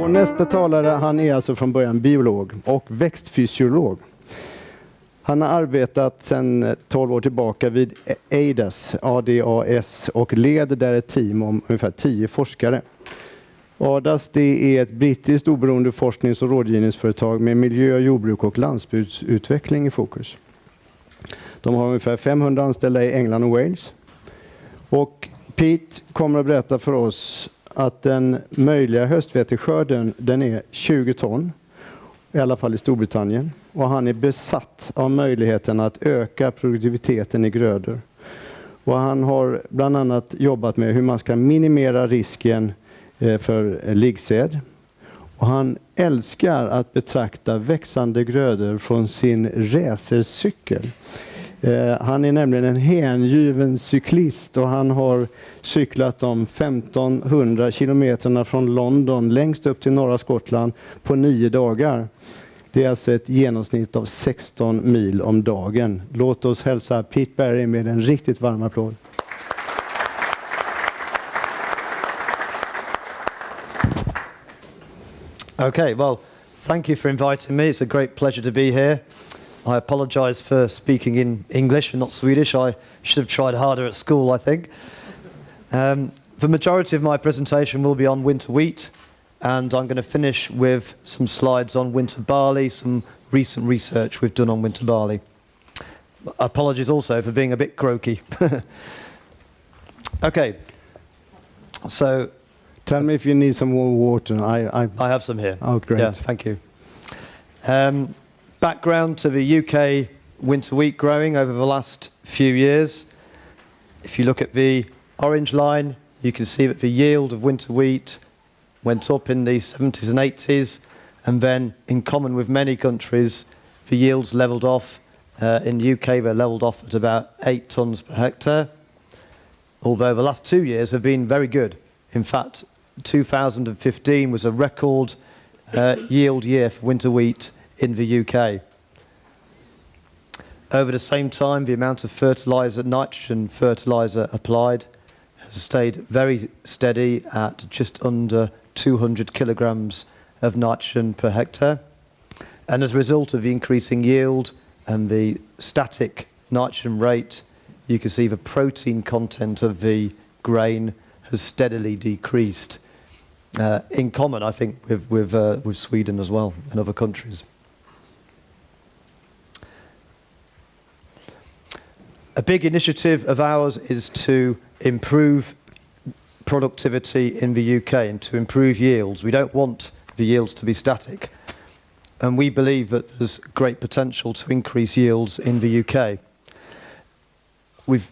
Vår nästa talare, han är alltså från början biolog och växtfysiolog. Han har arbetat sedan 12 år tillbaka vid ADAS och leder där ett team om ungefär 10 forskare. ADAS, det är ett brittiskt oberoende forsknings- och rådgivningsföretag med miljö, jordbruk och landsbygdsutveckling i fokus. De har ungefär 500 anställda i England och Wales. Och Pete kommer att berätta för oss att den möjliga höstveteskörden, den är 20 ton, i alla fall i Storbritannien. Och han är besatt av möjligheten att öka produktiviteten i grödor. Och han har bland annat jobbat med hur man ska minimera risken för liggsäd. Och han älskar att betrakta växande grödor från sin racercykel. Han är nämligen en hängiven cyklist och han har cyklat de 1500 kilometerna från London längst upp till norra Skottland på 9 dagar. Det är alltså ett genomsnitt av 16 mil om dagen. Låt oss hälsa Pete Barry med en riktigt varm applåd. Okay, well, thank you for inviting me. It's a great pleasure to be here. I apologise for speaking in English and not Swedish. I should have tried harder at school, I think. The majority of my presentation will be on winter wheat, and I'm going to finish with some slides on winter barley, some recent research we've done on winter barley. Apologies also for being a bit croaky. Okay, so... Tell me if you need some more water. I have some here. Oh, great. Yeah, thank you. Background to the UK winter wheat growing over the last few years. If you look at the orange line, you can see that the yield of winter wheat went up in the 70s and 80s, and then, in common with many countries, the yields levelled off. In the UK, they're levelled off at about 8 tonnes per hectare, although the last 2 years have been very good. In fact, 2015 was a record yield year for winter wheat in the UK. Over the same time, the amount of fertiliser, nitrogen fertiliser applied has stayed very steady at just under 200 kilograms of nitrogen per hectare. And as a result of the increasing yield and the static nitrogen rate, you can see the protein content of the grain has steadily decreased, in common, I think, with Sweden as well and other countries. A big initiative of ours is to improve productivity in the UK and to improve yields. We don't want the yields to be static, and we believe that there's great potential to increase yields in the UK. We've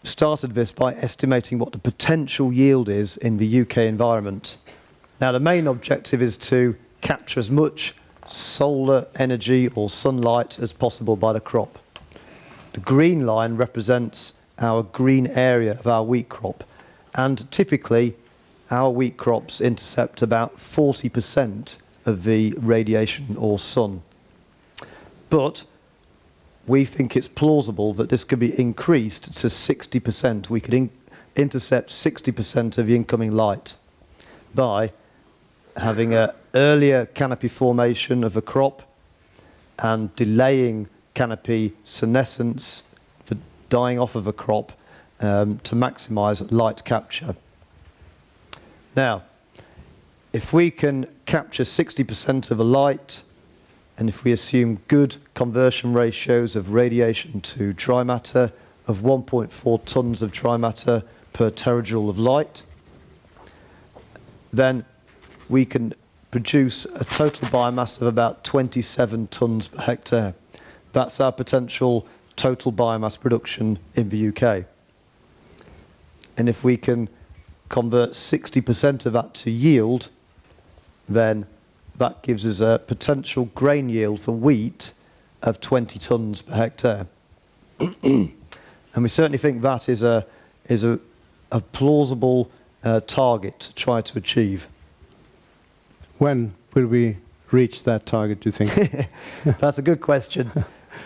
started this by estimating what the potential yield is in the UK environment. Now, the main objective is to capture as much solar energy or sunlight as possible by the crop. The green line represents our green area of our wheat crop, and typically our wheat crops intercept about 40% of the radiation or sun. But we think it's plausible that this could be increased to 60%. We could intercept 60% of the incoming light by having an earlier canopy formation of a crop and delaying canopy senescence, the dying off of a crop, to maximise light capture. Now, if we can capture 60% of the light, and if we assume good conversion ratios of radiation to dry matter of 1.4 tonnes of dry matter per terajoule of light, then we can produce a total biomass of about 27 tonnes per hectare. That's our potential total biomass production in the UK. And if we can convert 60% of that to yield, then that gives us a potential grain yield for wheat of 20 tonnes per hectare. And we certainly think that is a plausible target to try to achieve. When will we reach that target, do you think? That's a good question.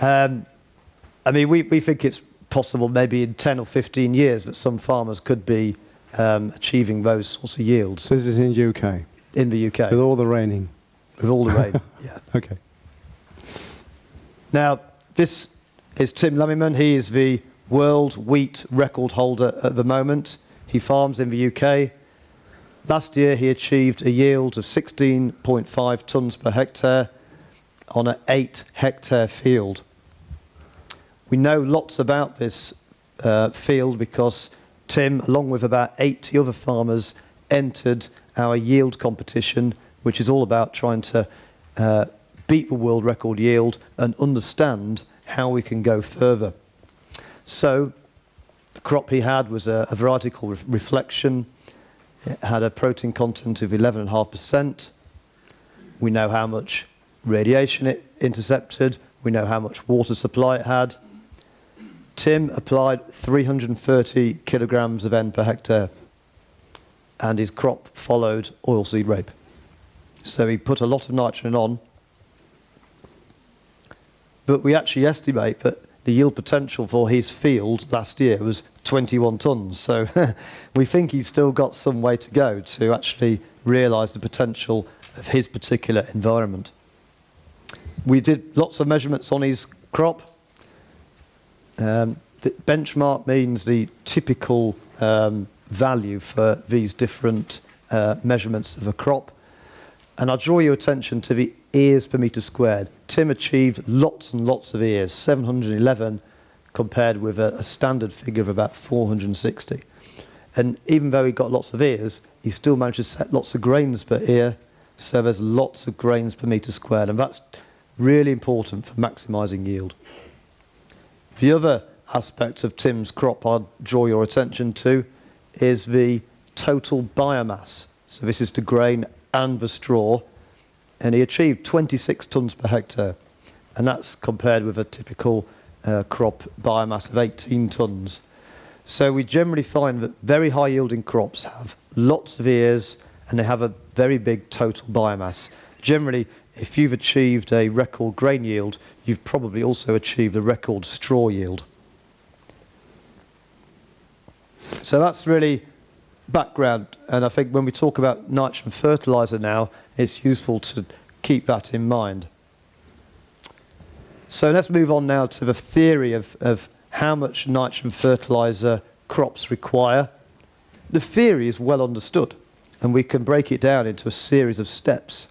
I mean, we think it's possible maybe in 10 or 15 years that some farmers could be achieving those sorts of yields. This is in UK? in the UK. With all the raining. With all the rain, yeah. Okay. Now, this is Tim Lemmerman. He is the world wheat record holder at the moment. He farms in the UK. Last year, he achieved a yield of 16.5 tonnes per hectare on an 8-hectare field. We know lots about this field because Tim, along with about 80 other farmers, entered our yield competition, which is all about trying to beat the world record yield and understand how we can go further. So the crop he had was a varietal reflection. It had a protein content of 11.5%. We know how much radiation it intercepted. We know how much water supply it had. Tim applied 330 kilograms of N per hectare, and his crop followed oilseed rape. So he put a lot of nitrogen on, but we actually estimate that the yield potential for his field last year was 21 tonnes. So we think he's still got some way to go to actually realise the potential of his particular environment. We did lots of measurements on his crop. The benchmark means the typical value for these different measurements of a crop. And I'll draw your attention to the ears per metre squared. Tim achieved lots and lots of ears, 711, compared with a standard figure of about 460. And even though he got lots of ears, he still managed to set lots of grains per ear, so there's lots of grains per metre squared, and that's really important for maximising yield. The other aspect of Tim's crop I'd draw your attention to is the total biomass. So this is the grain and the straw, and he achieved 26 tonnes per hectare, and that's compared with a typical crop biomass of 18 tonnes. So we generally find that very high yielding crops have lots of ears and they have a very big total biomass. Generally, if you've achieved a record grain yield, you've probably also achieved a record straw yield. So that's really background, and I think when we talk about nitrogen fertiliser now, it's useful to keep that in mind. So let's move on now to the theory of how much nitrogen fertiliser crops require. The theory is well understood, and we can break it down into a series of steps.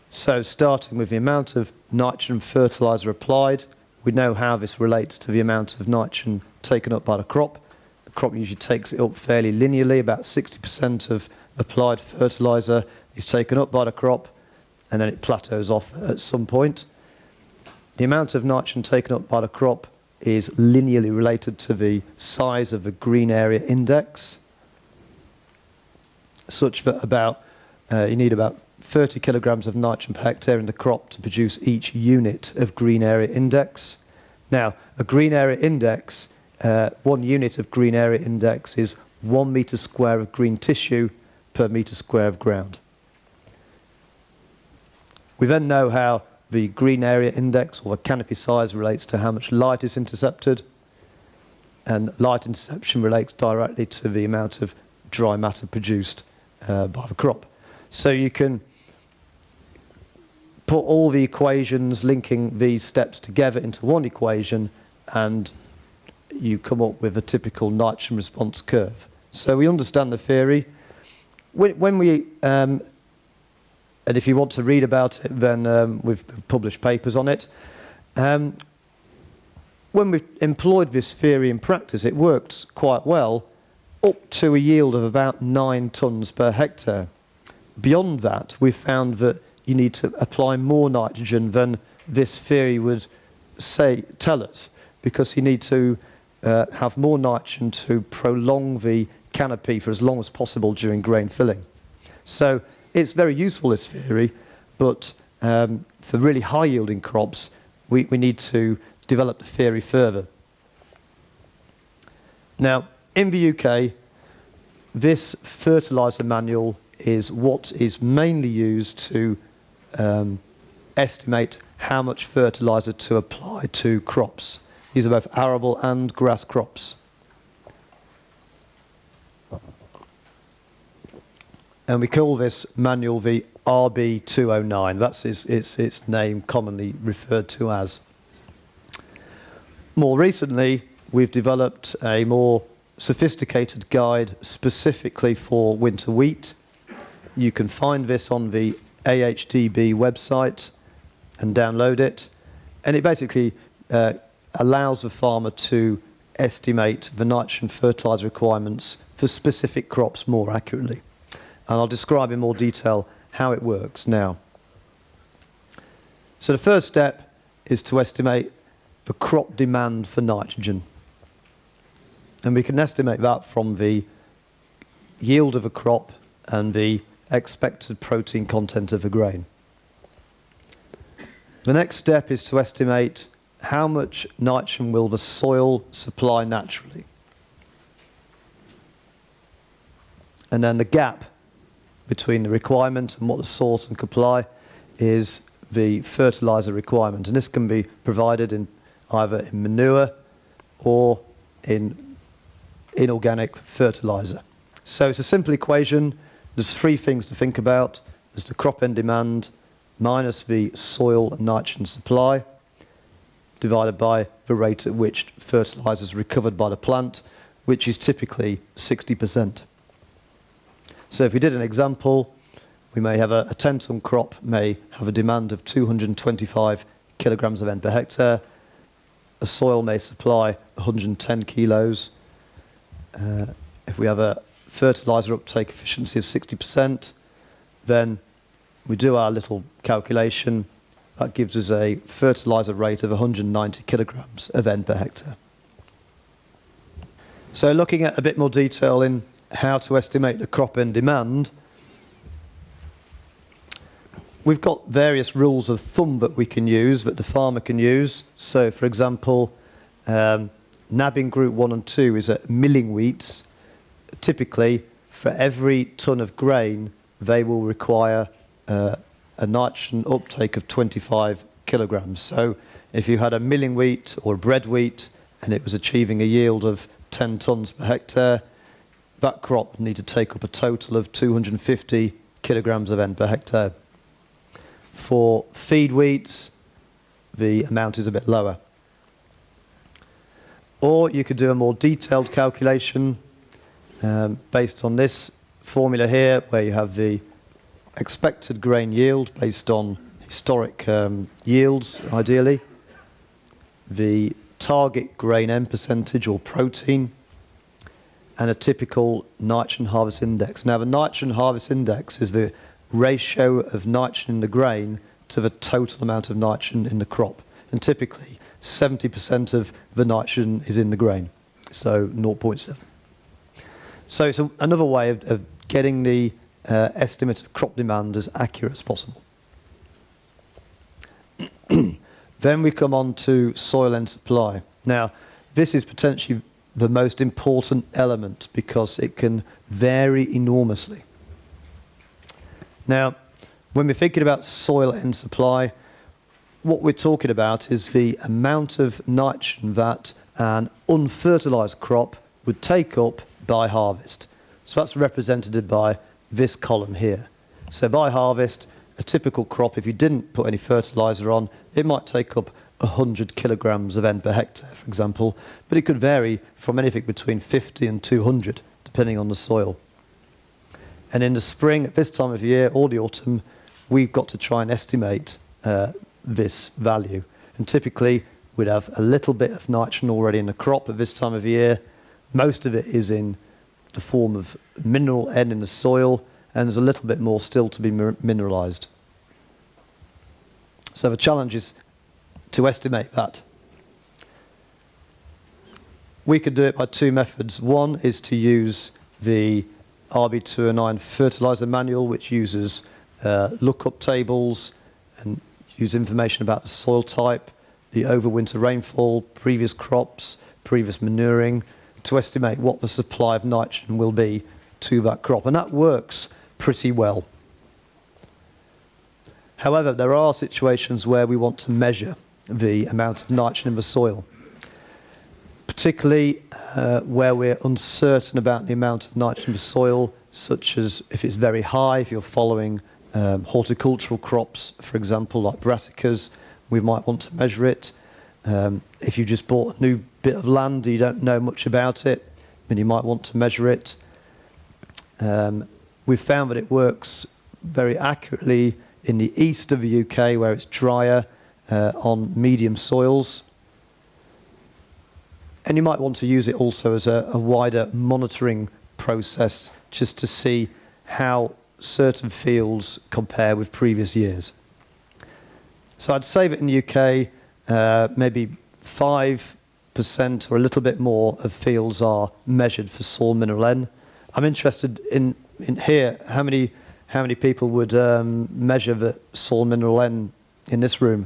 So starting with the amount of nitrogen fertiliser applied, we know how this relates to the amount of nitrogen taken up by the crop. The crop usually takes it up fairly linearly. About 60% of applied fertiliser is taken up by the crop, and then it plateaus off at some point. The amount of nitrogen taken up by the crop is linearly related to the size of the green area index, such that you need about 30 kilograms of nitrogen per hectare in the crop to produce each unit of green area index. Now, a green area index, 1 unit of green area index is 1 metre square of green tissue per metre square of ground. We then know how the green area index, or the canopy size, relates to how much light is intercepted, and light interception relates directly to the amount of dry matter produced by the crop. So you can put all the equations linking these steps together into one equation, and you come up with a typical nitrogen response curve. So we understand the theory. When we and if you want to read about it, then we've published papers on it. When we employed this theory in practice, it worked quite well, up to a yield of about 9 tonnes per hectare. Beyond that, we found that you need to apply more nitrogen than this theory would tell us, because you need to have more nitrogen to prolong the canopy for as long as possible during grain filling. So it's very useful, this theory, but for really high yielding crops, we need to develop the theory further. Now, in the UK, this fertiliser manual is what is mainly used to estimate how much fertiliser to apply to crops. These are both arable and grass crops. And we call this manual the RB209. That's its name commonly referred to as. More recently, we've developed a more sophisticated guide specifically for winter wheat. You can find this on the AHDB website and download it. And it basically allows the farmer to estimate the nitrogen fertilizer requirements for specific crops more accurately. And I'll describe in more detail how it works now. So the first step is to estimate the crop demand for nitrogen. And we can estimate that from the yield of a crop and the expected protein content of a grain. The next step is to estimate how much nitrogen will the soil supply naturally. And then the gap between the requirement and what the source can supply is the fertilizer requirement. And this can be provided in either in manure or in inorganic fertilizer. So it's a simple equation. There's three things to think about. There's the crop end demand minus the soil and nitrogen supply divided by the rate at which fertilizer is recovered by the plant, which is typically 60%. So if we did an example, we may have a 10-ton crop may have a demand of 225 kilograms of N per hectare. A soil may supply 110 kilos. If we have a fertilizer uptake efficiency of 60%, then we do our little calculation. That gives us a fertilizer rate of 190 kilograms of N per hectare. So looking at a bit more detail in how to estimate the crop end demand, we've got various rules of thumb that we can use, that the farmer can use. So for example, nabbing group 1 and 2 is at milling wheats. Typically, for every ton of grain, they will require a nitrogen uptake of 25 kilograms. So if you had a milling wheat or a bread wheat and it was achieving a yield of 10 tons per hectare, that crop would need to take up a total of 250 kilograms of N per hectare. For feed wheats, the amount is a bit lower. Or you could do a more detailed calculation based on this formula here, where you have the expected grain yield based on historic yields, ideally, the target grain N percentage or protein, and a typical nitrogen harvest index. Now, the nitrogen harvest index is the ratio of nitrogen in the grain to the total amount of nitrogen in the crop. And typically, 70% of the nitrogen is in the grain, so 0.7. So it's another way of getting the estimate of crop demand as accurate as possible. Then we come on to soil end supply. Now, this is potentially the most important element because it can vary enormously. Now, when we're thinking about soil end supply, what we're talking about is the amount of nitrogen that an unfertilized crop would take up by harvest. So that's represented by this column here. So by harvest, a typical crop, if you didn't put any fertilizer on, it might take up 100 kilograms of N per hectare, for example, but it could vary from anything between 50 and 200, depending on the soil. And in the spring, at this time of year, or the autumn, we've got to try and estimate this value. And typically, we'd have a little bit of nitrogen already in the crop at this time of year. Most of it is in the form of mineral N in the soil, and there's a little bit more still to be mineralized. So the challenge is to estimate that. We could do it by two methods. One is to use the RB209 fertilizer manual, which uses lookup tables and use information about the soil type, the overwinter rainfall, previous crops, previous manuring, to estimate what the supply of nitrogen will be to that crop. And that works pretty well. However, there are situations where we want to measure the amount of nitrogen in the soil, particularly where we're uncertain about the amount of nitrogen in the soil, such as if it's very high, if you're following horticultural crops, for example, like brassicas, we might want to measure it. If you just bought a new bit of land, you don't know much about it, then you might want to measure it. We've found that it works very accurately in the east of the UK, where it's drier, on medium soils. And you might want to use it also as a wider monitoring process, just to see how certain fields compare with previous years. So I'd say that in the UK, maybe 5% or a little bit more of fields are measured for soil mineral N. I'm interested in here, how many people would measure the soil mineral N in this room?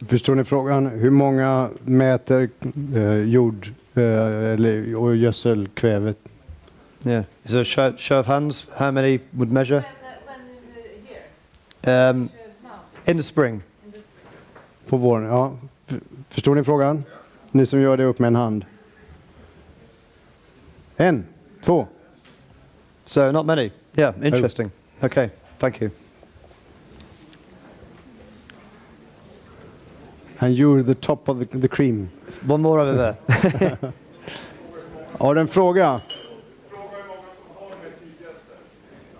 Förstår ni frågan? Hur många mäter jord och gödselkvävet? Yeah. Is there a show of hands? How many would measure? When In the spring. På våren, ja. Förstår ni frågan? Ni som gör det, upp med en hand. 1, 2. So not many. Yeah, interesting. Okay, thank you. And you're the top of the cream. One more over there. Har du en fråga?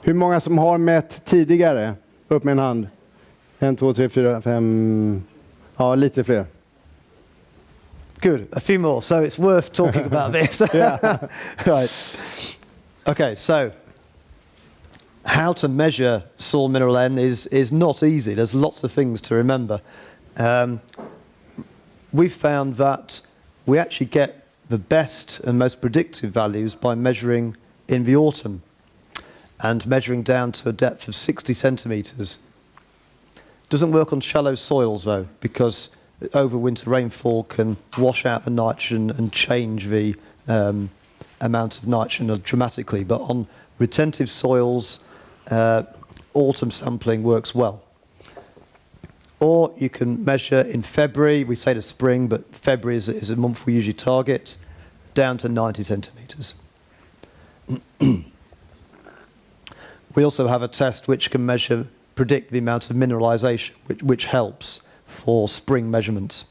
Hur många som har mätt tidigare? Upp med en hand. 1, 2, 3, 4, 5. Ja, lite fler. Good. A few more. So it's worth talking about this. Right. Okay, so how to measure soil mineral N is not easy. There's lots of things to remember. We've found that we actually get the best and most predictive values by measuring in the autumn and measuring down to a depth of 60 centimetres. Doesn't work on shallow soils though, because overwinter rainfall can wash out the nitrogen and change the amount of nitrogen dramatically. But on retentive soils, autumn sampling works well. Or you can measure in February, we say the spring, but February is a month we usually target, down to 90 centimetres. We also have a test which can predict the amount of mineralisation, which helps for spring measurements.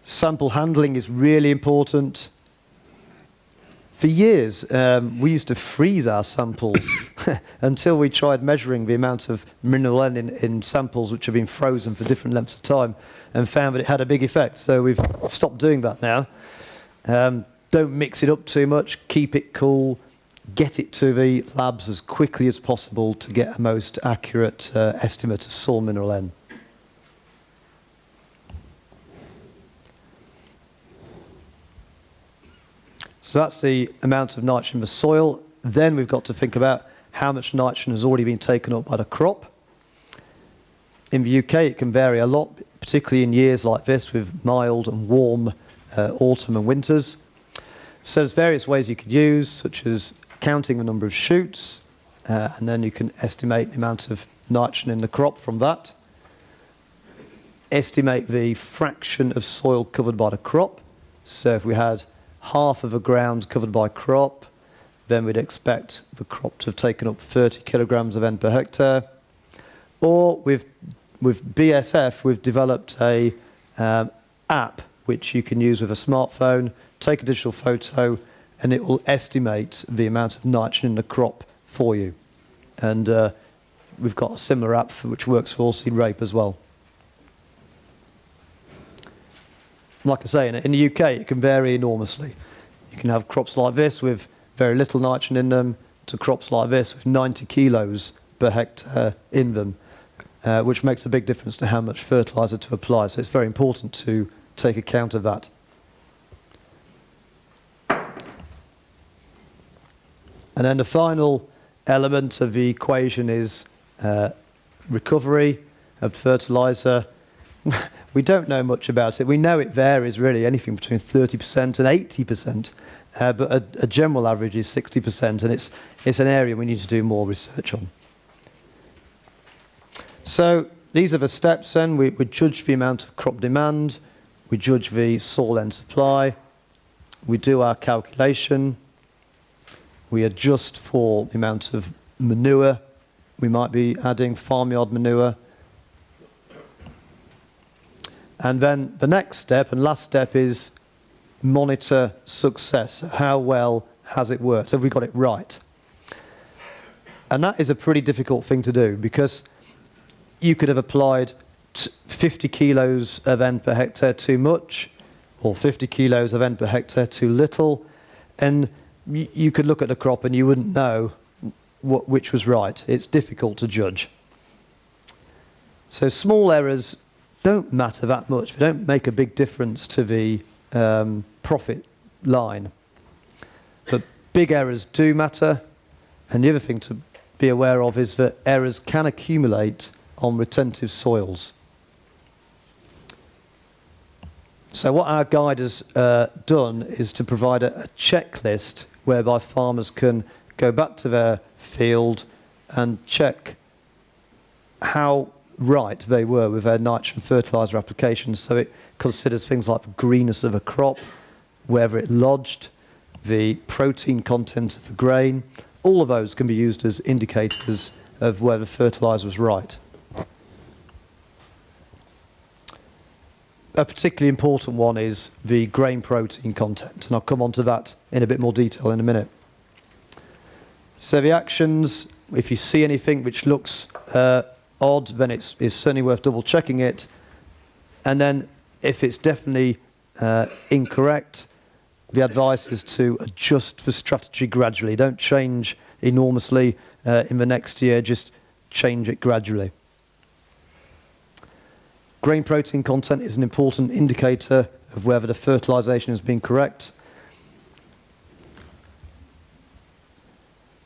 Sample handling is really important. For years, we used to freeze our samples until we tried measuring the amount of mineral N in samples which have been frozen for different lengths of time and found that it had a big effect. So we've stopped doing that now. Don't mix it up too much, keep it cool, get it to the labs as quickly as possible to get a most accurate estimate of soil mineral N. So that's the amount of nitrogen in the soil. Then we've got to think about how much nitrogen has already been taken up by the crop. In the UK it can vary a lot, particularly in years like this with mild and warm autumn and winters. So there's various ways you could use, such as counting the number of shoots, and then you can estimate the amount of nitrogen in the crop from that. Estimate the fraction of soil covered by the crop. So if we had half of the ground covered by crop, then we'd expect the crop to have taken up 30 kilograms of N per hectare. Or with BSF, we've developed a app which you can use with a smartphone, take a digital photo, and it will estimate the amount of nitrogen in the crop for you. And we've got a similar app which works for oilseed rape as well. Like I say, in the UK it can vary enormously. You can have crops like this with very little nitrogen in them to crops like this with 90 kilos per hectare in them, which makes a big difference to how much fertiliser to apply. So it's very important to take account of that. And then the final element of the equation is recovery of fertiliser. We don't know much about it. We know it varies really, anything between 30% and 80%, but a general average is 60%, and it's an area we need to do more research on. So these are the steps then. We judge the amount of crop demand, we judge the soil N supply, we do our calculation, we adjust for the amount of manure we might be adding, farmyard manure. And then the next step and last step is monitor success. How well has it worked? Have we got it right? And that is a pretty difficult thing to do, because you could have applied 50 kilos of N per hectare too much, or 50 kilos of N per hectare too little, and you could look at the crop and you wouldn't know which was right. It's difficult to judge. So small errors don't matter that much. They don't make a big difference to the profit line. But big errors do matter. And the other thing to be aware of is that errors can accumulate on retentive soils. So what our guide has done is to provide a checklist whereby farmers can go back to their field and check how right they were with their nitrogen fertiliser applications. So it considers things like the greenness of a crop, wherever it lodged, the protein content of the grain. All of those can be used as indicators of whether the fertiliser was right. A particularly important one is the grain protein content, and I'll come on to that in a bit more detail in a minute. So the actions, if you see anything which looks odd, then it's certainly worth double checking it. And then if it's definitely incorrect, the advice is to adjust the strategy gradually. Don't change enormously in the next year, just change it gradually. Grain protein content is an important indicator of whether the fertilisation has been correct.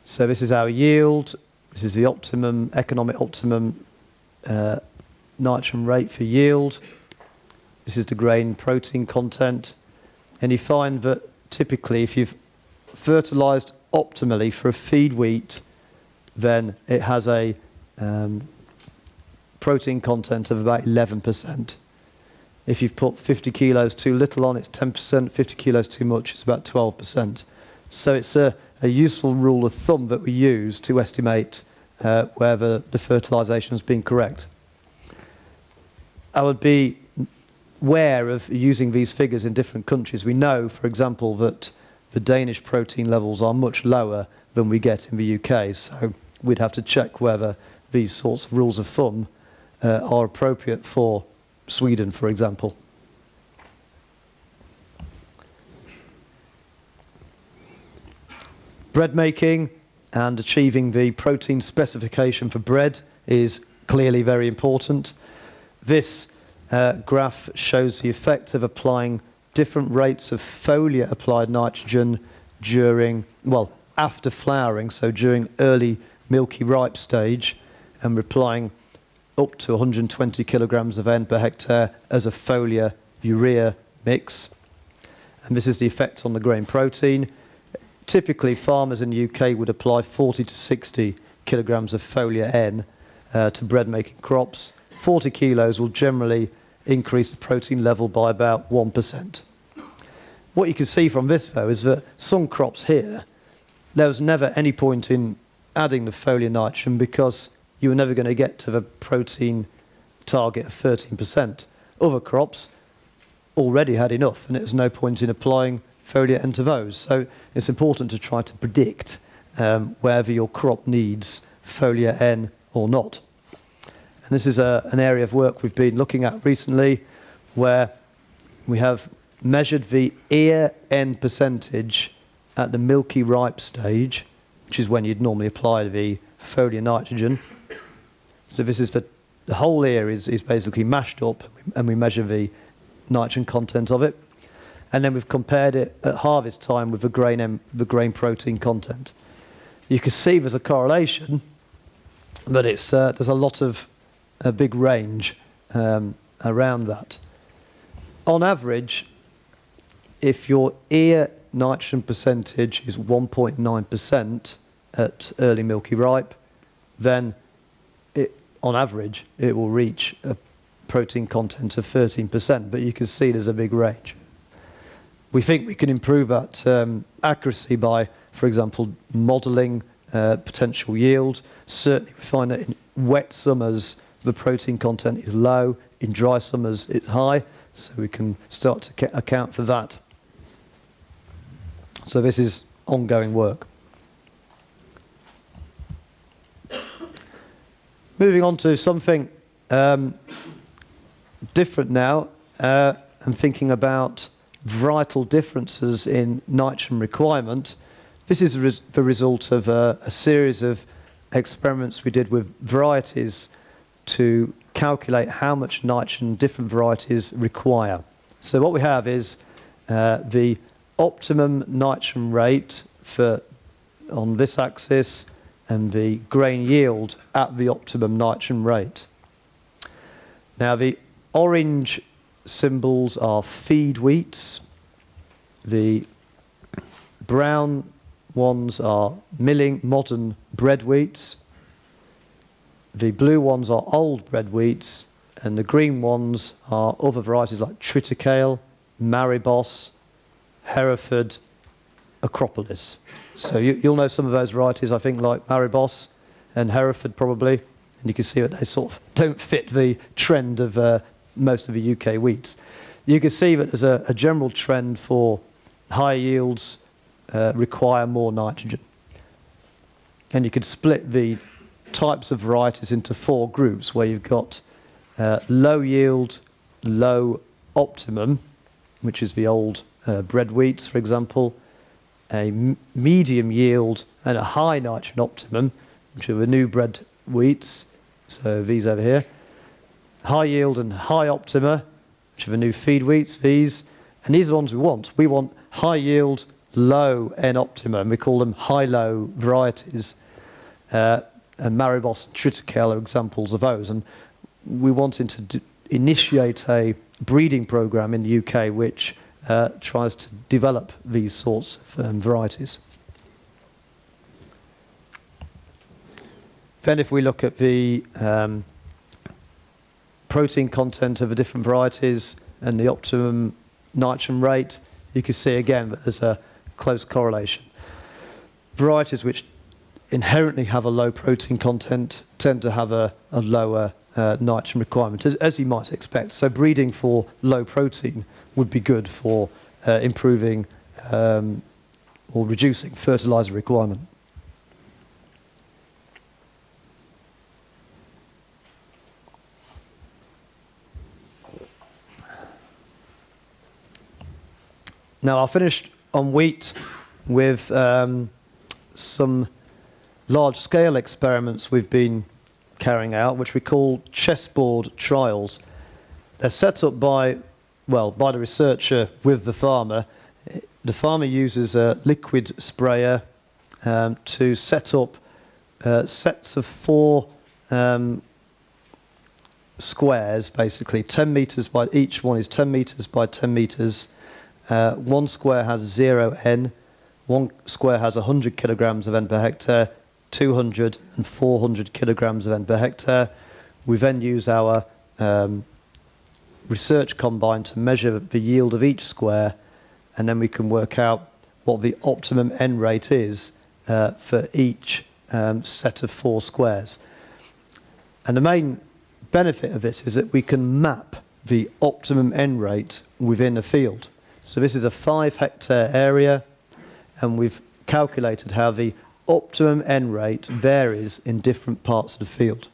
So this is our yield. This is the optimum, economic optimum nitrogen rate for yield. This is the grain protein content. And you find that typically if you've fertilised optimally for a feed wheat, then it has a protein content of about 11%. If you've put 50 kilos too little on, it's 10%. 50 kilos too much, it's about 12%. So it's a useful rule of thumb that we use to estimate whether the fertilisation has been correct. I would be aware of using these figures in different countries. We know, for example, that the Danish protein levels are much lower than we get in the UK, so we'd have to check whether these sorts of rules of thumb are appropriate for Sweden, for example. Bread making and achieving the protein specification for bread is clearly very important. This graph shows the effect of applying different rates of foliar applied nitrogen during, well, after flowering, so during early milky ripe stage, and we're applying up to 120 kilograms of N per hectare as a foliar urea mix. And this is the effect on the grain protein. Typically, farmers in the UK would apply 40 to 60 kilograms of foliar N to bread-making crops. 40 kilos will generally increase the protein level by about 1%. What you can see from this, though, is that some crops here, there was never any point in adding the foliar nitrogen because you were never going to get to the protein target of 13%. Other crops already had enough, and there was no point in applying foliar N to those. So it's important to try to predict whether your crop needs foliar N or not. And this is an area of work we've been looking at recently, where we have measured the ear N percentage at the milky ripe stage, which is when you'd normally apply the foliar nitrogen. So this is the whole ear is basically mashed up, and we measure the nitrogen content of it. And then we've compared it at harvest time with the grain protein content. You can see there's a correlation, but it's there's a lot of a big range around that. On average, if your ear nitrogen percentage is 1.9% at early milky ripe, then on average it will reach a protein content of 13%, but you can see there's a big range. We think we can improve that accuracy by, for example, modelling potential yield. Certainly we find that in wet summers the protein content is low, in dry summers it's high, so we can start to account for that. So this is ongoing work. Moving on to something different now, and thinking about varietal differences in nitrogen requirement. This is the result of a series of experiments we did with varieties to calculate how much nitrogen different varieties require. So what we have is the optimum nitrogen rate on this axis, and the grain yield at the optimum nitrogen rate. Now the orange symbols are feed wheats, the brown ones are modern bread wheats, the blue ones are old bread wheats, and the green ones are other varieties like triticale, maribos, Hereford, Acropolis. So you'll know some of those varieties, I think, like Maribos and Hereford probably, and you can see that they sort of don't fit the trend of most of the UK wheats. You can see that there's a general trend for high yields require more nitrogen. And you could split the types of varieties into 4 groups, where you've got low yield, low optimum, which is the old bread wheats, for example, a medium yield and a high nitrogen optimum, which are the new bread wheats, so these over here. High yield and high optima, which are the new feed wheats, these. And these are the ones we want. We want high yield, low N optima, and we call them high-low varieties. And Maribos and Triticale are examples of those. And we wanted to initiate a breeding program in the UK which tries to develop these sorts of varieties. Then if we look at the protein content of the different varieties and the optimum nitrogen rate, you can see again that there's a close correlation. Varieties which inherently have a low protein content tend to have a lower nitrogen requirement, as you might expect. So breeding for low protein would be good for improving or reducing fertilizer requirement. Now I'll finish on wheat with some large-scale experiments we've been carrying out, which we call chessboard trials. They're set up by the researcher with the farmer. The farmer uses a liquid sprayer to set up sets of 4 squares, basically 10 meters by, each one is 10 meters by 10 meters. One square has 0 N, one square has 100 kilograms of N per hectare, 200 and 400 kilograms of N per hectare. We then use our research combine to measure the yield of each square, and then we can work out what the optimum N rate is for each set of 4 squares. And the main benefit of this is that we can map the optimum N rate within a field. So this is a 5-hectare area, and we've calculated how the optimum N rate varies in different parts of the field.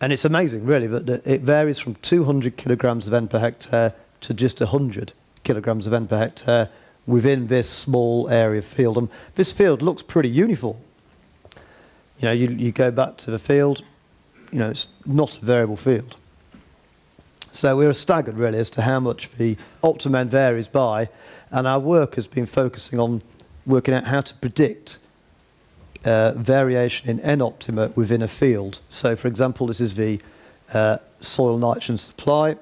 And it's amazing, really, that it varies from 200 kilograms of N per hectare to just 100 kilograms of N per hectare within this small area of field. And this field looks pretty uniform. You know, you go back to the field, you know, it's not a variable field. So we're staggered, really, as to how much the optimum N varies by, and our work has been focusing on working out how to predict variation in N optima within a field. So, for example, this is the soil nitrogen supply,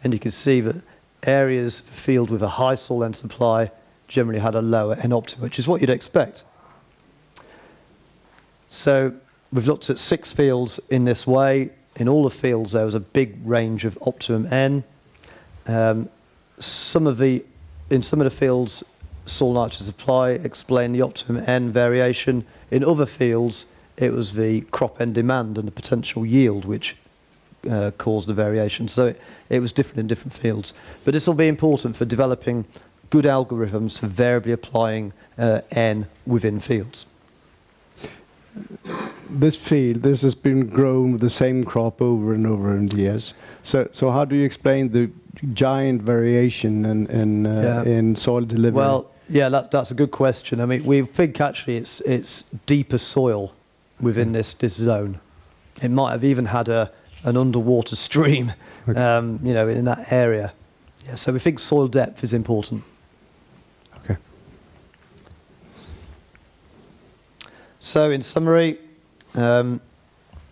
and you can see that areas of the field with a high soil N supply generally had a lower N optima, which is what you'd expect. So we've looked at 6 fields in this way. In all the fields there was a big range of optimum N. Some of the in some of the fields, soil nitrogen supply explained the optimum N variation. In other fields, it was the crop N demand and the potential yield which caused the variation. So it was different in different fields. But this will be important for developing good algorithms for variably applying N within fields. This field, this has been grown with the same crop over and over in the years. So how do you explain the giant variation in soil delivery? Well, yeah, that's a good question. I mean, we think actually it's deeper soil within this zone. It might have even had an underwater stream, in that area. Yeah, so we think soil depth is important. Okay. So in summary,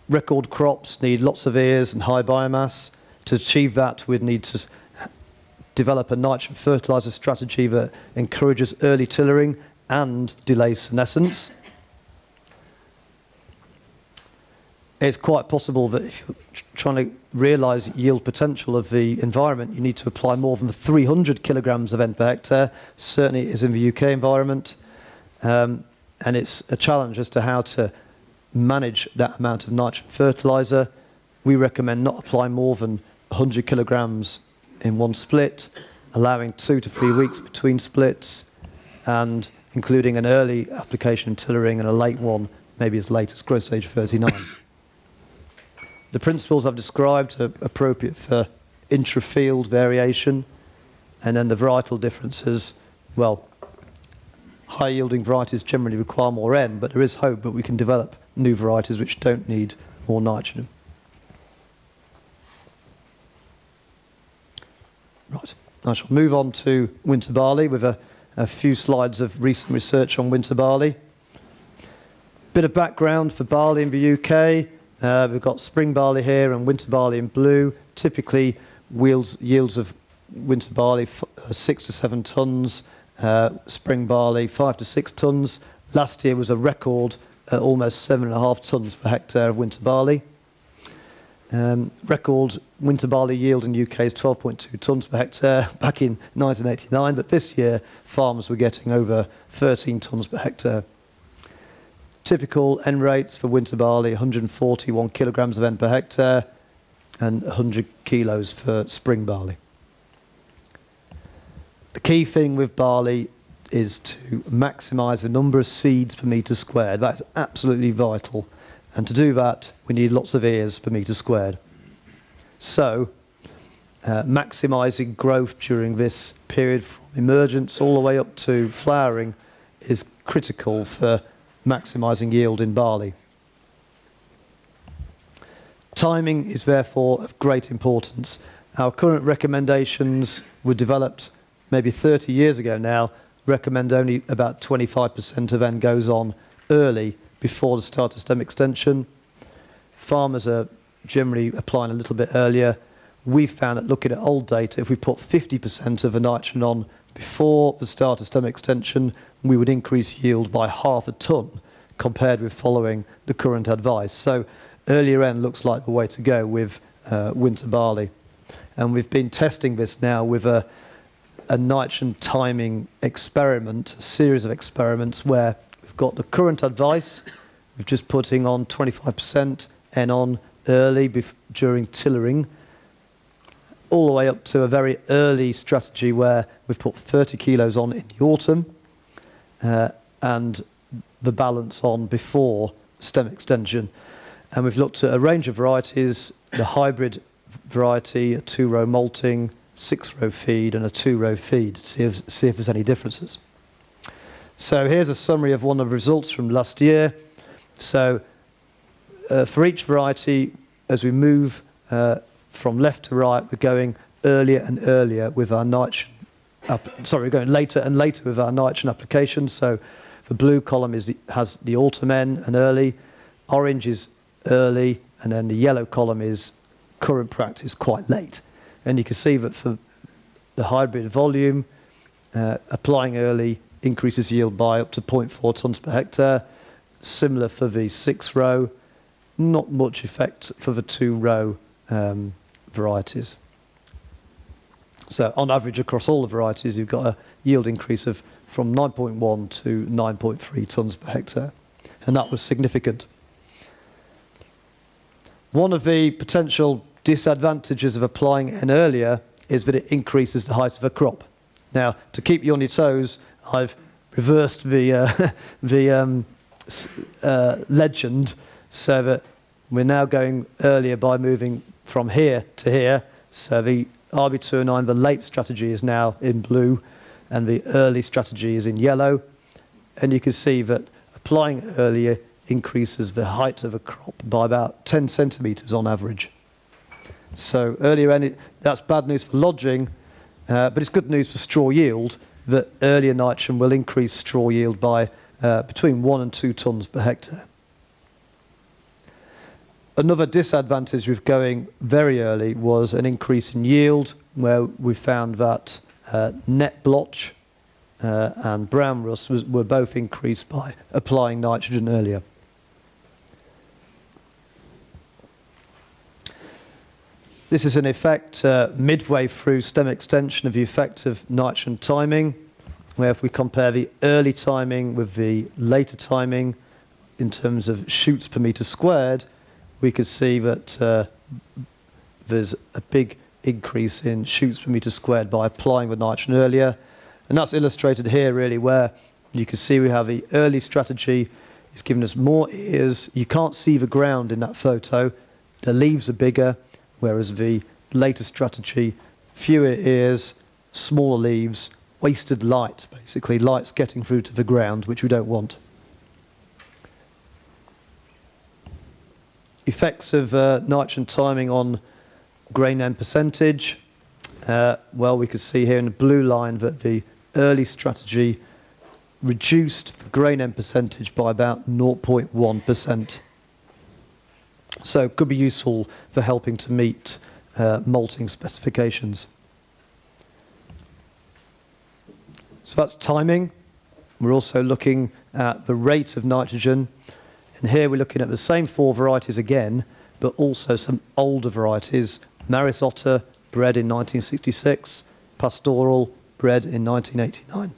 record crops need lots of ears and high biomass. To achieve that, we'd need to develop a nitrogen fertiliser strategy that encourages early tillering and delays senescence. It's quite possible that if you're trying to realise yield potential of the environment, you need to apply more than 300 kilograms of N per hectare. Certainly it is in the UK environment. And it's a challenge as to how to manage that amount of nitrogen fertiliser. We recommend not applying more than 100 kilograms in one split, allowing 2 to 3 weeks between splits, and including an early application and tillering and a late one, maybe as late as growth stage 39. The principles I've described are appropriate for intra-field variation, and then the varietal differences, well, high-yielding varieties generally require more N, but there is hope that we can develop new varieties which don't need more nitrogen. Right, I shall move on to winter barley with a few slides of recent research on winter barley. Bit of background for barley in the UK. We've got spring barley here and winter barley in blue. Typically, yields of winter barley 6 to 7 tonnes, spring barley 5 to 6 tonnes. Last year was a record at almost 7.5 tonnes per hectare of winter barley. Record winter barley yield in the UK is 12.2 tonnes per hectare back in 1989, but this year farmers were getting over 13 tonnes per hectare. Typical N rates for winter barley, 141 kilograms of N per hectare and 100 kilos for spring barley. The key thing with barley is to maximise the number of seeds per metre squared. That's absolutely vital. And to do that, we need lots of ears per metre squared. So, maximising growth during this period from emergence all the way up to flowering is critical for maximising yield in barley. Timing is therefore of great importance. Our current recommendations were developed maybe 30 years ago now, recommend only about 25% of N goes on early before the start of stem extension. Farmers are generally applying a little bit earlier. We found that looking at old data, if we put 50% of the nitrogen on before the start of stem extension, we would increase yield by half a tonne compared with following the current advice. So earlier N looks like the way to go with winter barley. And we've been testing this now with a nitrogen timing experiment, a series of experiments where we've got the current advice, we're just putting on 25% N on early during tillering, all the way up to a very early strategy where we've put 30 kilos on in the autumn and the balance on before stem extension. And we've looked at a range of varieties, the hybrid variety, a 2-row malting, 6-row feed and a 2-row feed, to see if there's any differences. So here's a summary of one of the results from last year. So for each variety, as we move from left to right, we're going earlier and earlier with our nitrogen. We're going later and later with our nitrogen application. So the blue column has the autumn N and early, orange is early, and then the yellow column is current practice quite late. And you can see that for the hybrid volume, applying early increases yield by up to 0.4 tonnes per hectare. Similar for the 6-row, not much effect for the 2-row varieties. So on average across all the varieties, you've got a yield increase of from 9.1 to 9.3 tonnes per hectare. And that was significant. One of the potential disadvantages of applying N earlier is that it increases the height of a crop. Now, to keep you on your toes, I've reversed the legend so that we're now going earlier by moving from here to here. So the RB209, the late strategy, is now in blue, and the early strategy is in yellow. And you can see that applying earlier increases the height of a crop by about 10 centimetres on average. So earlier, that's bad news for lodging, but it's good news for straw yield, that earlier nitrogen will increase straw yield by between 1 and 2 tonnes per hectare. Another disadvantage with going very early was an increase in yield, where we found that net blotch and brown rust were both increased by applying nitrogen earlier. This is an effect midway through stem extension of the effect of nitrogen timing, where if we compare the early timing with the later timing in terms of shoots per metre squared, we could see that there's a big increase in shoots per metre squared by applying the nitrogen earlier. And that's illustrated here really, where you can see we have the early strategy is giving us more ears. You can't see the ground in that photo. The leaves are bigger, whereas the later strategy, fewer ears, smaller leaves, wasted light, basically. Light's getting through to the ground, which we don't want. Effects of nitrogen timing on grain end percentage. Well, we could see here in the blue line that the early strategy reduced the grain end percentage by about 0.1%. So it could be useful for helping to meet malting specifications. So that's timing. We're also looking at the rate of nitrogen. And here we're looking at the same 4 varieties again, but also some older varieties. Maris Otter, bred in 1966. Pastoral, bred in 1989.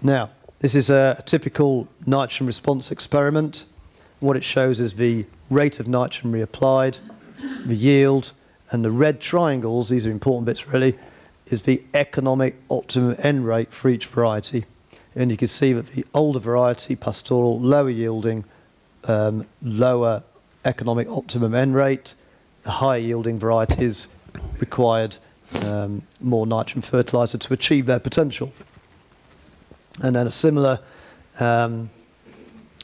Now, this is a typical nitrogen response experiment. What it shows is the rate of nitrogen reapplied, the yield, and the red triangles, these are important bits really, is the economic optimum N rate for each variety. And you can see that the older variety, pastoral, lower yielding, lower economic optimum N rate. The higher yielding varieties required more nitrogen fertilizer to achieve their potential. And then a similar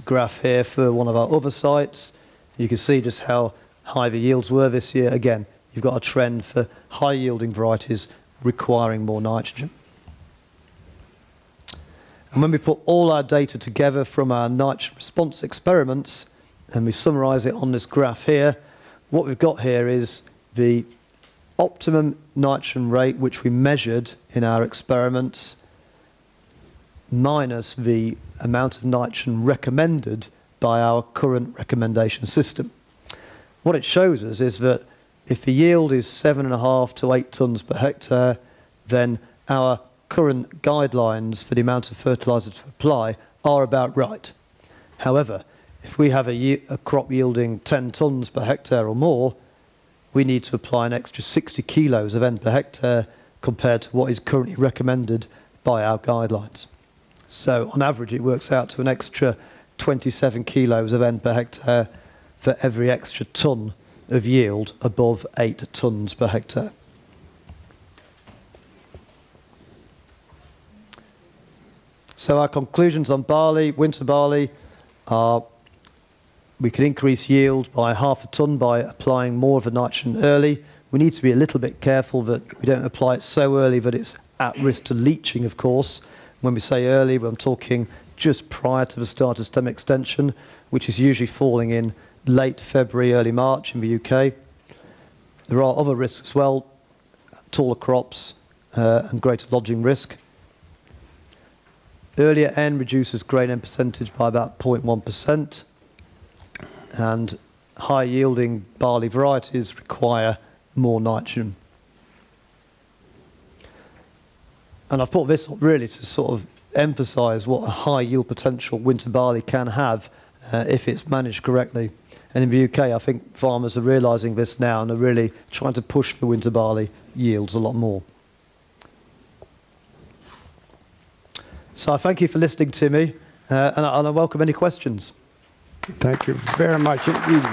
graph here for one of our other sites. You can see just how high the yields were this year. Again, you've got a trend for high yielding varieties requiring more nitrogen. And when we put all our data together from our nitrogen response experiments and we summarize it on this graph here, what we've got here is the optimum nitrogen rate which we measured in our experiments minus the amount of nitrogen recommended by our current recommendation system. What it shows us is that if the yield is 7.5 to 8 tonnes per hectare, then our current guidelines for the amount of fertiliser to apply are about right. However, if we have a crop yielding 10 tonnes per hectare or more, we need to apply an extra 60 kilos of N per hectare compared to what is currently recommended by our guidelines. So on average it works out to an extra 27 kilos of N per hectare for every extra tonne of yield above 8 tonnes per hectare. So our conclusions on barley, winter barley, are we can increase yield by 0.5 tonne by applying more of the nitrogen early. We need to be a little bit careful that we don't apply it so early that it's at risk to leaching, of course. When we say early, I'm talking just prior to the start of stem extension, which is usually falling in late February, early March in the UK. There are other risks as well, taller crops and greater lodging risk. Earlier N reduces grain N percentage by about 0.1%, and high-yielding barley varieties require more nitrogen. And I've put this up really to sort of emphasise what a high yield potential winter barley can have if it's managed correctly. And in the UK, I think farmers are realising this now and are really trying to push the winter barley yields a lot more. So I thank you for listening to me, and I welcome any questions. Thank you very much indeed.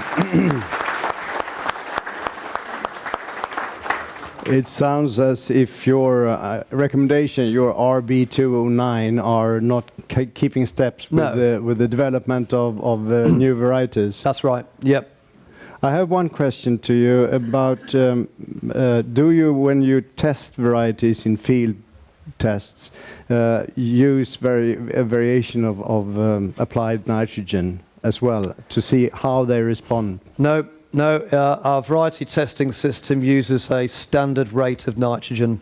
It sounds as if your recommendation, your RB209, are not keeping steps with the development of new varieties. That's right. Yep. I have one question to you about, do you, when you test varieties in field tests, use a variation of applied nitrogen as well to see how they respond? No. Our variety testing system uses a standard rate of nitrogen.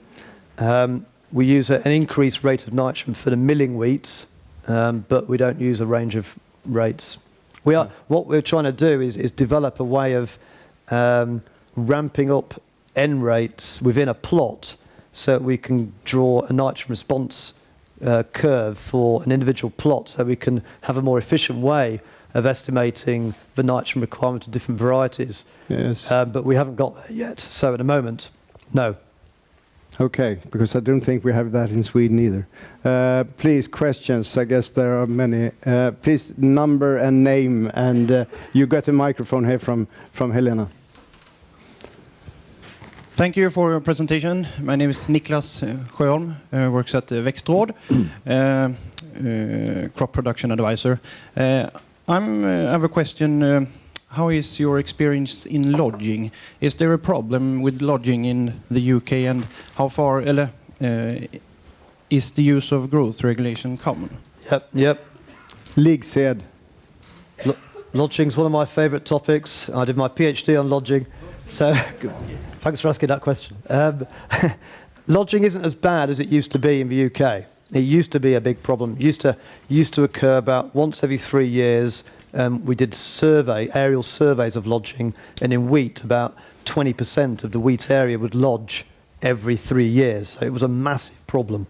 We use an increased rate of nitrogen for the milling wheats, but we don't use a range of rates. What we're trying to do is develop a way of ramping up N rates within a plot so that we can draw a nitrogen response curve for an individual plot, so we can have a more efficient way of estimating the nitrogen requirement of different varieties. Yes. But we haven't got there yet. So at the moment, no. Okay, because I don't think we have that in Sweden either. Please, questions. I guess there are many. Please, number and name, and you got a microphone here from Helena. Thank you for your presentation. My name is Niklas Sjöholm, works at Växtråd, crop production advisor. I have a question. How is your experience in lodging? Is there a problem with lodging in the UK, and how far is the use of growth regulation common? Yep. Liggsed. Lodging is one of my favourite topics. I did my PhD on lodging, so thanks for asking that question. Lodging isn't as bad as it used to be in the UK. It used to be a big problem. It used to occur about once every 3 years. We did aerial surveys of lodging, and in wheat, about 20% of the wheat area would lodge every 3 years. So it was a massive problem.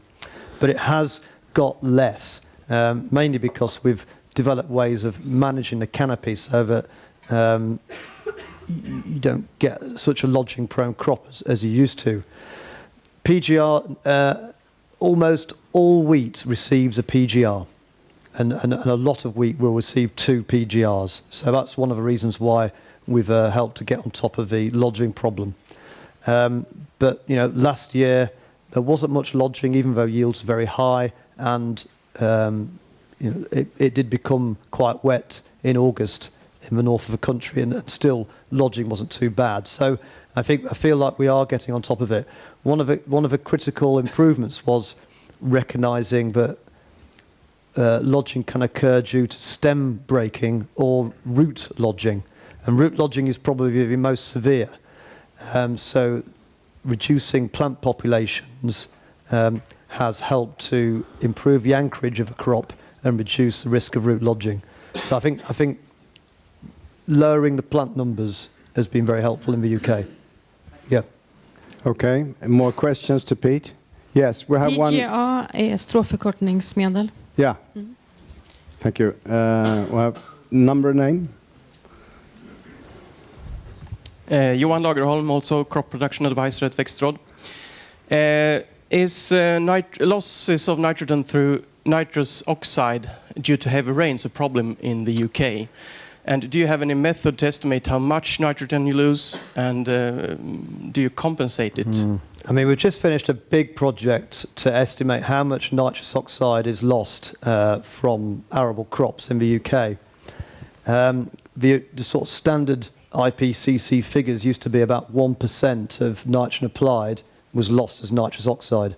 But it has got less, mainly because we've developed ways of managing the canopy so that you don't get such a lodging-prone crop as you used to. PGR, almost all wheat receives a PGR. And a lot of wheat will receive 2 PGRs. So that's one of the reasons why we've helped to get on top of the lodging problem. But last year there wasn't much lodging, even though yields are very high, and it did become quite wet in August in the north of the country, and still lodging wasn't too bad. So I feel like we are getting on top of it. One of the critical improvements was recognising that lodging can occur due to stem breaking or root lodging, and root lodging is probably the most severe. So reducing plant populations has helped to improve the anchorage of a crop and reduce the risk of root lodging. So I think lowering the plant numbers has been very helpful in the UK. Yeah. Okay. More questions to Pete? Yes, we have one. PGA är stråförkortningsmedel. Yeah. Thank you. We have number name. Johan Lagerholm, also crop production advisor at Växtråd. Is losses of nitrogen through nitrous oxide due to heavy rains a problem in the UK? And do you have any method to estimate how much nitrogen you lose, and do you compensate it? I mean, we've just finished a big project to estimate how much nitrous oxide is lost from arable crops in the UK. The sort of standard IPCC figures used to be about 1% of nitrogen applied was lost as nitrous oxide.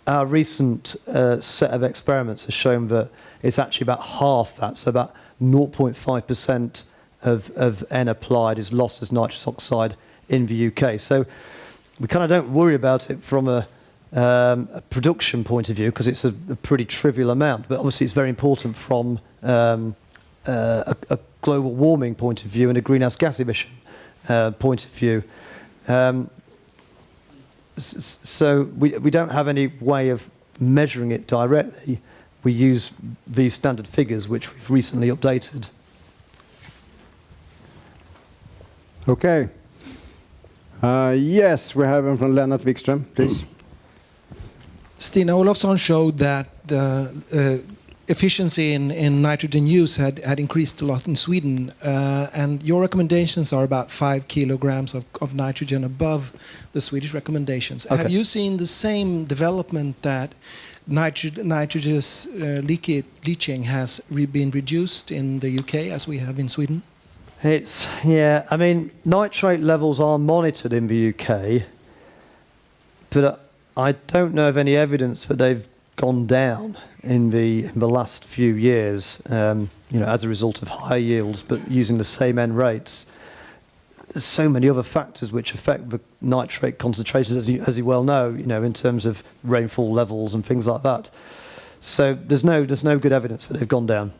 Our recent set of experiments has shown that it's actually about half that, so about 0.5% of N applied is lost as nitrous oxide in the UK. So we kind of don't worry about it from a production point of view, because it's a pretty trivial amount, but obviously it's very important from a global warming point of view and a greenhouse gas emission point of view. So we don't have any way of measuring it directly. We use these standard figures, which we've recently updated. Okay. Yes, we have him from Lennart Wikström, please. Stina Olofsson showed that the efficiency in nitrogen use had increased a lot in Sweden, and your recommendations are about 5 kilograms of nitrogen above the Swedish recommendations. Okay. Have you seen the same development that nitrogenous leaching has been reduced in the UK as we have in Sweden? I mean, nitrate levels are monitored in the UK, but I don't know of any evidence that they've gone down in the last few years, as a result of high yields, but using the same N rates. There's so many other factors which affect the nitrate concentrations, as you well know, in terms of rainfall levels and things like that. So there's no good evidence that they've gone down.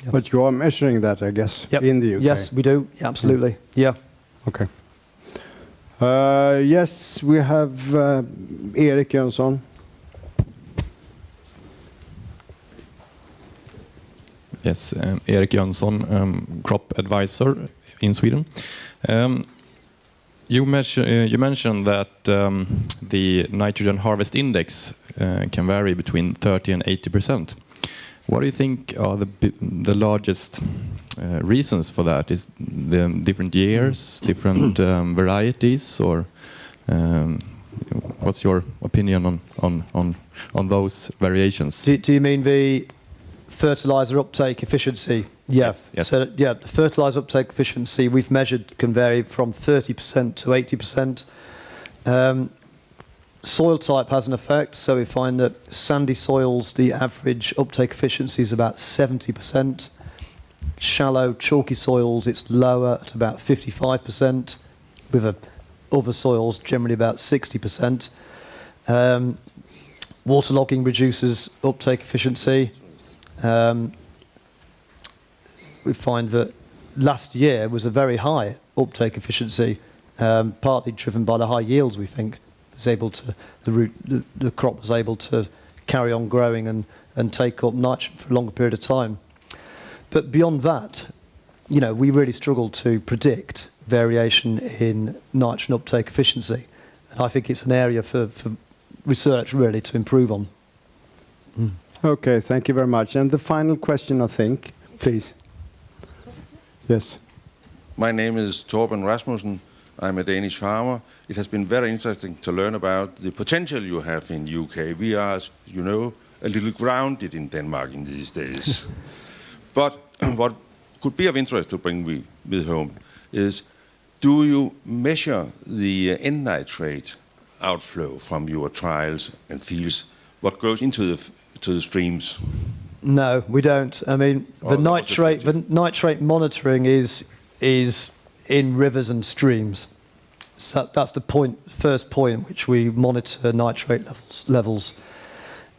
Yep. But you are measuring that, I guess, in the UK. Yes, we do. Absolutely. Yeah. Okay. Yes, we have Erik Jönsson. Yes, Erik Jönsson, crop advisor in Sweden. You mentioned that the nitrogen harvest index can vary between 30 and 80%. What do you think are the largest reasons for that? Is the different years, different varieties, or what's your opinion on those variations? Do you mean the fertilizer uptake efficiency? Yeah. Yes. So the fertilizer uptake efficiency we've measured can vary from 30% to 80%. Soil type has an effect, so we find that sandy soils, the average uptake efficiency is about 70%. Shallow, chalky soils, it's lower at about 55%, with other soils generally about 60%. Waterlogging reduces uptake efficiency. We find that last year was a very high uptake efficiency, partly driven by the high yields, we think. The crop was able to carry on growing and take up nitrogen for a longer period of time. But beyond that, we really struggle to predict variation in nitrogen uptake efficiency. And I think it's an area for research really to improve on. Okay, thank you very much. And the final question, I think, please. Yes. My name is Torben Rasmussen. I'm a Danish farmer. It has been very interesting to learn about the potential you have in UK. We are, as you know, a little grounded in Denmark in these days. But what could be of interest to bring with home is, do you measure the N-nitrate outflow from your trials and fields? What goes into the streams? No, we don't. I mean, the nitrate monitoring is in rivers and streams. So that's the first point which we monitor nitrate levels.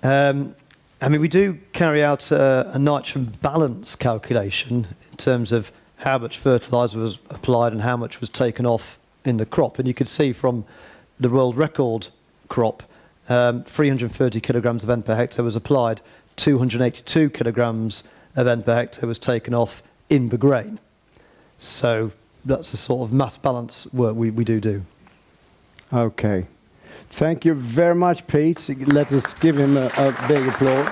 I mean, we do carry out a nitrogen balance calculation in terms of how much fertilizer was applied and how much was taken off in the crop. And you could see from the world record crop, 330 kilograms of N per hectare was applied, 282 kilograms of N per hectare was taken off in the grain. So that's the sort of mass balance work we do. Okay. Thank you very much, Pete. Let us give him a big applause.